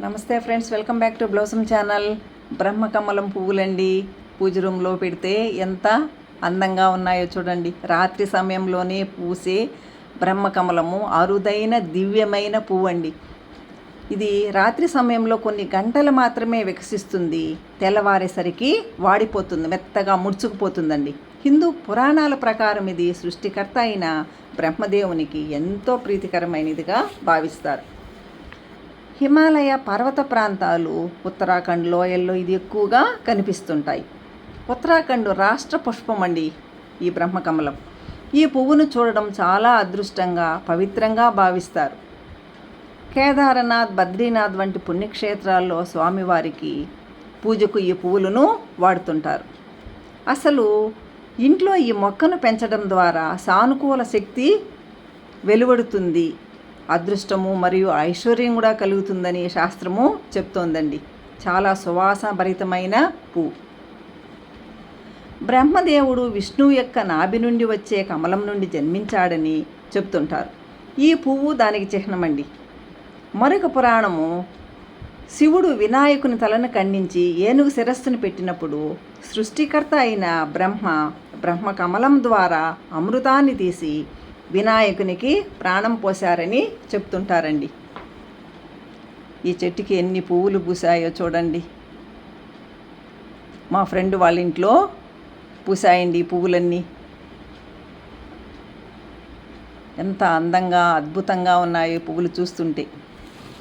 నమస్తే friends, welcome back to blossom channel. బ్రహ్మకమలం పువ్వులండి. పూజ రూమ్లో పెడితే ఎంత అందంగా ఉన్నాయో చూడండి. రాత్రి సమయంలోనే పూసే బ్రహ్మకమలము అరుదైన దివ్యమైన పువ్వు అండి. ఇది రాత్రి సమయంలో కొన్ని గంటలు మాత్రమే వికసిస్తుంది. తెల్లవారేసరికి వాడిపోతుంది, మెత్తగా ముడుచుకుపోతుందండి. హిందూ పురాణాల ప్రకారం ఇది సృష్టికర్త అయిన బ్రహ్మదేవునికి ఎంతో ప్రీతికరమైనదిగా భావిస్తారు. హిమాలయ పర్వత ప్రాంతాలు, ఉత్తరాఖండ్ లోయల్లో ఇది ఎక్కువగా కనిపిస్తుంటాయి. ఉత్తరాఖండ్ రాష్ట్ర పుష్పం అండి ఈ బ్రహ్మకమలం. ఈ పువ్వును చూడడం చాలా అదృష్టంగా, పవిత్రంగా భావిస్తారు. కేదారనాథ్, బద్రీనాథ్ వంటి పుణ్యక్షేత్రాల్లో స్వామివారికి పూజకు ఈ పువ్వులను వాడుతుంటారు. అసలు ఇంట్లో ఈ మొక్కను పెంచడం ద్వారా సానుకూల శక్తి వెలువడుతుంది, అదృష్టము మరియు ఐశ్వర్యం కూడా కలుగుతుందని శాస్త్రము చెప్తోందండి. చాలా సువాసభరితమైన పువ్వు. బ్రహ్మదేవుడు విష్ణువు యొక్క నాభి నుండి వచ్చే కమలం నుండి జన్మించాడని చెప్తుంటారు. ఈ పువ్వు దానికి చిహ్నమండి. మరొక పురాణము, శివుడు వినాయకుని తలను ఖండించి ఏనుగు శిరస్సును పెట్టినప్పుడు సృష్టికర్త అయిన బ్రహ్మకమలం ద్వారా అమృతాన్ని తీసి వినాయకునికి ప్రాణం పోశారని చెప్తుంటారండి. ఈ చెట్టుకి ఎన్ని పువ్వులు పూసాయో చూడండి. మా ఫ్రెండ్ వాళ్ళ ఇంట్లో పూసాయండి ఈ పువ్వులన్నీ. ఎంత అందంగా, అద్భుతంగా ఉన్నాయో పువ్వులు చూస్తుంటే.